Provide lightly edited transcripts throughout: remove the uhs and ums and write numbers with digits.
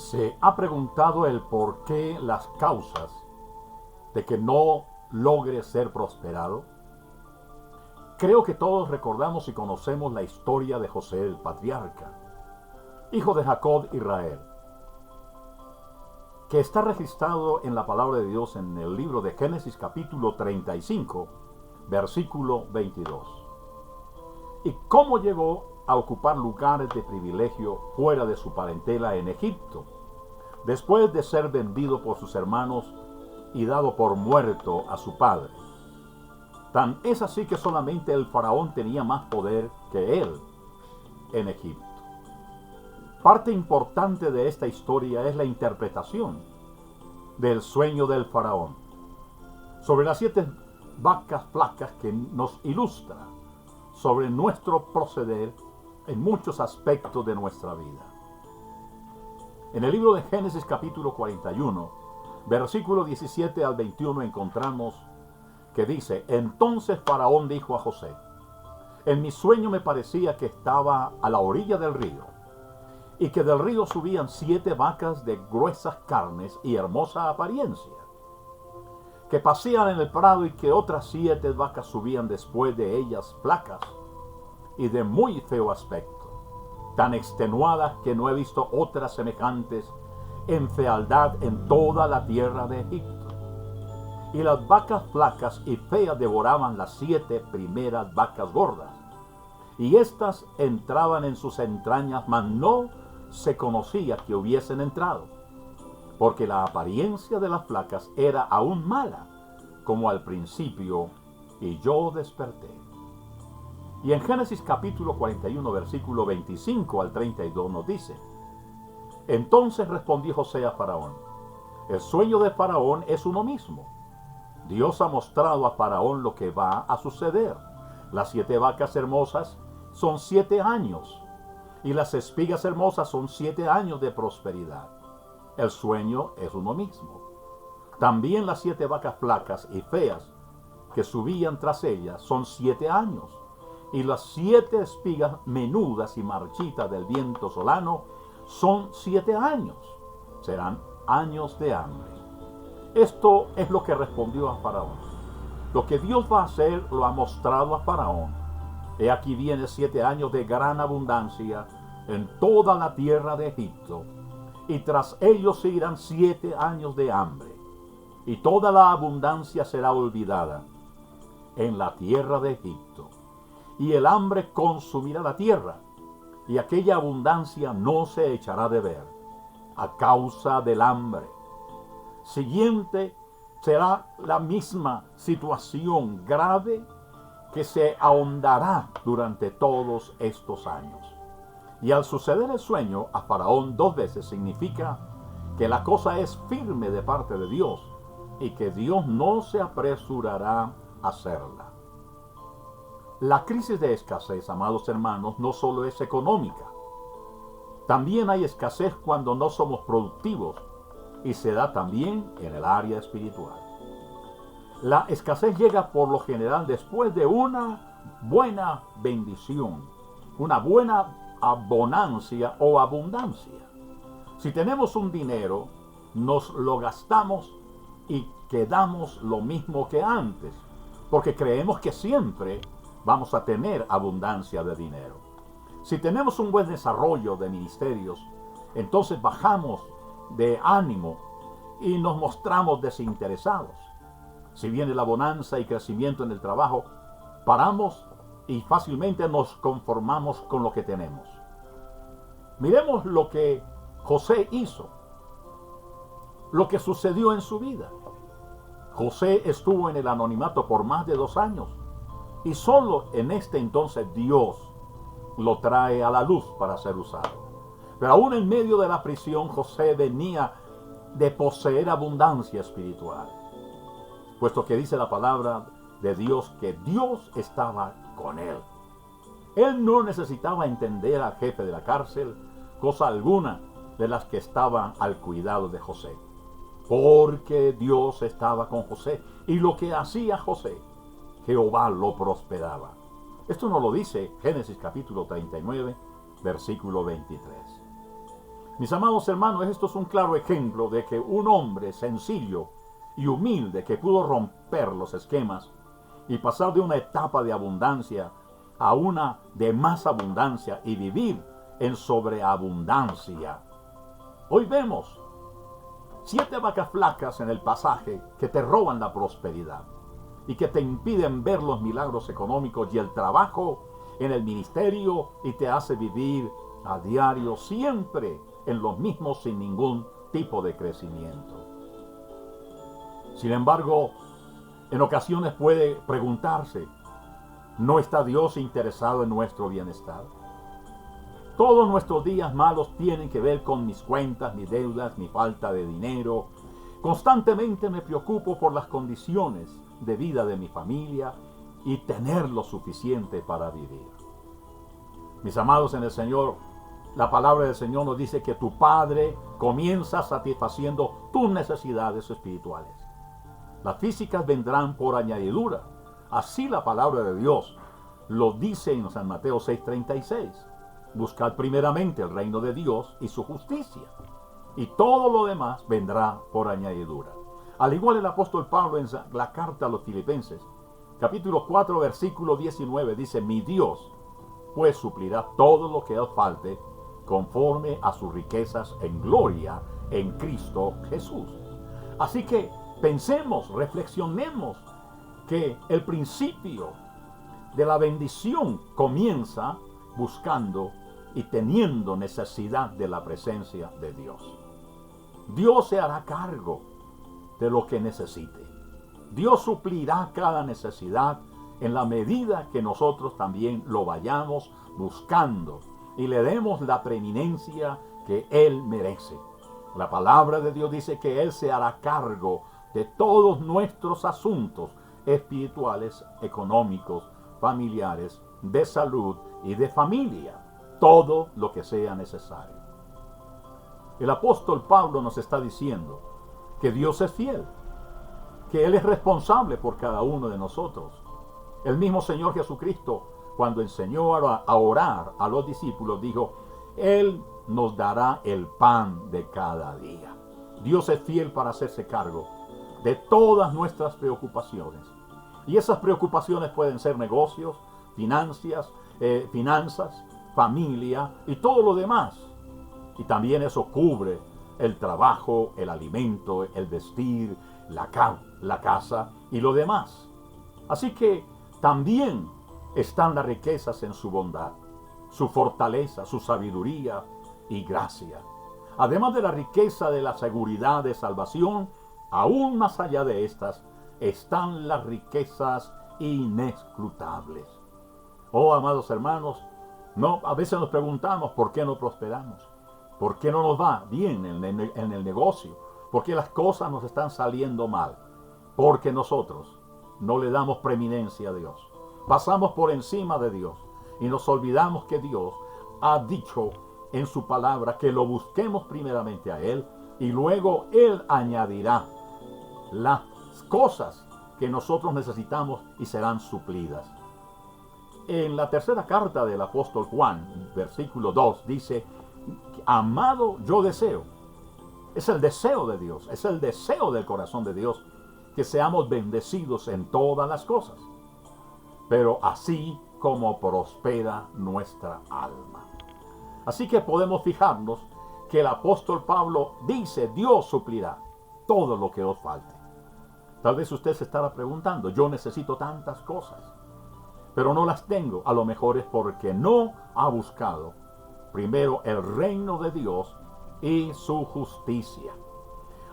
¿Se ha preguntado el por qué, las causas de que no logre ser prosperado? Creo que todos recordamos y conocemos la historia de José el patriarca, hijo de Jacob Israel, que está registrado en la palabra de Dios en el libro de Génesis capítulo 35, versículo 22. Y cómo llegó a ocupar lugares de privilegio fuera de su parentela en Egipto, después de ser vendido por sus hermanos y dado por muerto a su padre. Tan es así que solamente el faraón tenía más poder que él en Egipto. Parte importante de esta historia es la interpretación del sueño del faraón sobre las 7 vacas flacas, que nos ilustra sobre nuestro proceder en muchos aspectos de nuestra vida. En el libro de Génesis capítulo 41, versículo 17 al 21 encontramos que dice: Entonces Faraón dijo a José: En mi sueño me parecía que estaba a la orilla del río, y que del río subían 7 vacas de gruesas carnes y hermosa apariencia, que pasían en el prado, y que otras 7 vacas subían después de ellas, flacas y de muy feo aspecto, tan extenuadas que no he visto otras semejantes en fealdad en toda la tierra de Egipto. Y las vacas flacas y feas devoraban las 7 primeras vacas gordas, y éstas entraban en sus entrañas, mas no se conocía que hubiesen entrado, porque la apariencia de las flacas era aún mala, como al principio, y yo desperté. Y en Génesis capítulo 41, versículo 25 al 32 nos dice: Entonces respondió José a Faraón: El sueño de Faraón es uno mismo. Dios ha mostrado a Faraón lo que va a suceder. Las 7 vacas hermosas son 7 años, y las espigas hermosas son 7 años de prosperidad. El sueño es uno mismo. También las 7 vacas flacas y feas que subían tras ellas son 7 años, y las 7 espigas menudas y marchitas del viento solano son 7 años. Serán años de hambre. Esto es lo que respondió a Faraón. Lo que Dios va a hacer lo ha mostrado a Faraón. He aquí viene 7 años de gran abundancia en toda la tierra de Egipto, y tras ellos seguirán 7 años de hambre, y toda la abundancia será olvidada en la tierra de Egipto, y el hambre consumirá la tierra, y aquella abundancia no se echará de ver a causa del hambre. Siguiente será la misma situación grave que se ahondará durante todos estos años. Y al suceder el sueño a Faraón 2 veces significa que la cosa es firme de parte de Dios y que Dios no se apresurará a hacerla. La crisis de escasez, amados hermanos, no solo es económica. También hay escasez cuando no somos productivos, y se da también en el área espiritual. La escasez llega por lo general después de una buena bendición, una buena abonancia o abundancia. Si tenemos un dinero, nos lo gastamos y quedamos lo mismo que antes, porque creemos que siempre vamos a tener abundancia de dinero. Si tenemos un buen desarrollo de ministerios, entonces bajamos de ánimo y nos mostramos desinteresados. Si viene la bonanza y crecimiento en el trabajo, paramos y fácilmente nos conformamos con lo que tenemos. Miremos lo que José hizo, lo que sucedió en su vida. José estuvo en el anonimato por más de 2 años, y solo en este entonces Dios lo trae a la luz para ser usado. Pero aún en medio de la prisión, José venía de poseer abundancia espiritual, puesto que dice la palabra de Dios que Dios estaba con él. Él no necesitaba entender al jefe de la cárcel cosa alguna de las que estaban al cuidado de José, porque Dios estaba con José, y lo que hacía José, Jehová lo prosperaba. Esto nos lo dice Génesis capítulo 39, versículo 23. Mis amados hermanos, esto es un claro ejemplo de que un hombre sencillo y humilde que pudo romper los esquemas y pasar de una etapa de abundancia a una de más abundancia y vivir en sobreabundancia. Hoy vemos 7 vacas flacas en el pasaje que te roban la prosperidad y que te impiden ver los milagros económicos y el trabajo en el ministerio y te hace vivir a diario siempre en los mismos sin ningún tipo de crecimiento. Sin embargo, en ocasiones puede preguntarse, ¿no está Dios interesado en nuestro bienestar? Todos nuestros días malos tienen que ver con mis cuentas, mis deudas, mi falta de dinero. Constantemente me preocupo por las condiciones de vida de mi familia y tener lo suficiente para vivir. Mis amados en el Señor, la palabra del Señor nos dice que tu Padre comienza satisfaciendo tus necesidades espirituales. Las físicas vendrán por añadidura. Así la palabra de Dios lo dice en San Mateo 6:36. Buscad primeramente el reino de Dios y su justicia, y todo lo demás vendrá por añadidura. Al igual el apóstol Pablo en la carta a los Filipenses, capítulo 4, versículo 19, dice, mi Dios pues suplirá todo lo que os falte conforme a sus riquezas en gloria en Cristo Jesús. Así que pensemos, reflexionemos que el principio de la bendición comienza buscando y teniendo necesidad de la presencia de Dios. Dios se hará cargo de lo que necesite. Dios suplirá cada necesidad en la medida que nosotros también lo vayamos buscando y le demos la preeminencia que Él merece. La palabra de Dios dice que Él se hará cargo de todos nuestros asuntos espirituales, económicos, familiares, de salud y de familia, todo lo que sea necesario. El apóstol Pablo nos está diciendo que Dios es fiel, que Él es responsable por cada uno de nosotros. El mismo Señor Jesucristo, cuando enseñó a orar a los discípulos, dijo, Él nos dará el pan de cada día. Dios es fiel para hacerse cargo de todas nuestras preocupaciones. Y esas preocupaciones pueden ser negocios, finanzas, familia y todo lo demás. Y también eso cubre el trabajo, el alimento, el vestir, la casa y lo demás. Así que también están las riquezas en su bondad, su fortaleza, su sabiduría y gracia. Además de la riqueza de la seguridad de salvación, aún más allá de estas, están las riquezas inescrutables. Oh, amados hermanos, a veces nos preguntamos por qué no prosperamos, por qué no nos va bien en el negocio, por qué las cosas nos están saliendo mal, porque nosotros no le damos preeminencia a Dios. Pasamos por encima de Dios y nos olvidamos que Dios ha dicho en su palabra que lo busquemos primeramente a Él y luego Él añadirá las cosas que nosotros necesitamos y serán suplidas. En la tercera carta del apóstol Juan, versículo 2, dice, amado, yo deseo. Es el deseo de Dios, es el deseo del corazón de Dios, que seamos bendecidos en todas las cosas, pero así como prospera nuestra alma. Así que podemos fijarnos que el apóstol Pablo dice, Dios suplirá todo lo que os falte. Tal vez usted se estará preguntando, yo necesito tantas cosas, pero no las tengo. A lo mejor es porque no ha buscado primero el reino de Dios y su justicia.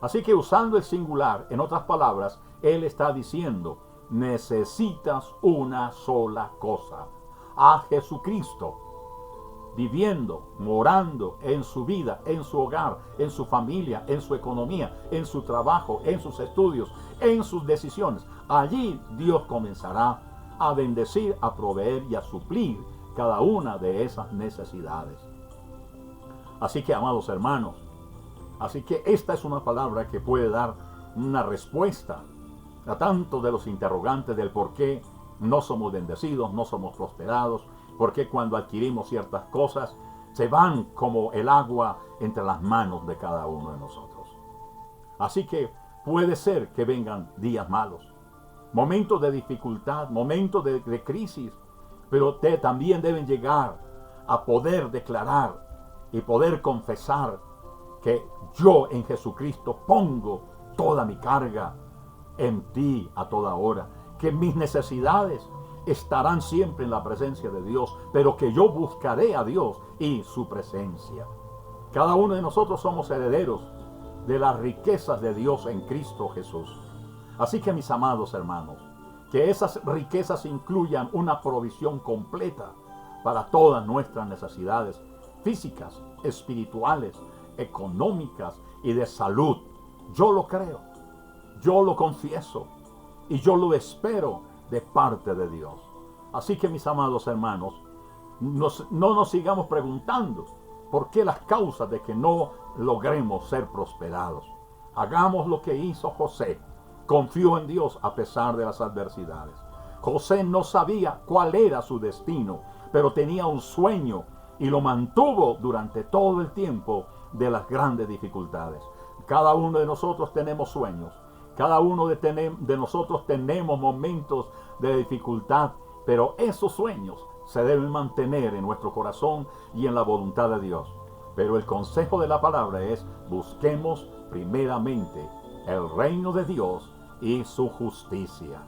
Así que usando el singular, en otras palabras, él está diciendo, necesitas una sola cosa, a Jesucristo, viviendo, morando en su vida, en su hogar, en su familia, en su economía, en su trabajo, en sus estudios, en sus decisiones. Allí Dios comenzará a bendecir, a proveer y a suplir cada una de esas necesidades. Así que, amados hermanos, así que esta es una palabra que puede dar una respuesta a tanto de los interrogantes del por qué no somos bendecidos, no somos prosperados, por qué cuando adquirimos ciertas cosas Se van como el agua entre las manos de cada uno de nosotros. Así que puede ser que vengan días malos, momentos de dificultad, momentos de crisis, pero también deben llegar a poder declarar y poder confesar que yo en Jesucristo pongo toda mi carga en ti a toda hora, que mis necesidades estarán siempre en la presencia de Dios, pero que yo buscaré a Dios y su presencia. Cada uno de nosotros somos herederos de las riquezas de Dios en Cristo Jesús. Así que, mis amados hermanos, que esas riquezas incluyan una provisión completa para todas nuestras necesidades físicas, espirituales, económicas y de salud. Yo lo creo, yo lo confieso y yo lo espero de parte de Dios. Así que, mis amados hermanos, no nos sigamos preguntando por qué las causas de que no logremos ser prosperados. Hagamos lo que hizo José. Confió en Dios a pesar de las adversidades. José no sabía cuál era su destino, pero tenía un sueño y lo mantuvo durante todo el tiempo de las grandes dificultades. Cada uno de nosotros tenemos sueños. Cada uno de nosotros tenemos momentos de dificultad, pero esos sueños se deben mantener en nuestro corazón y en la voluntad de Dios. Pero el consejo de la palabra es: busquemos primeramente el reino de Dios y su justicia.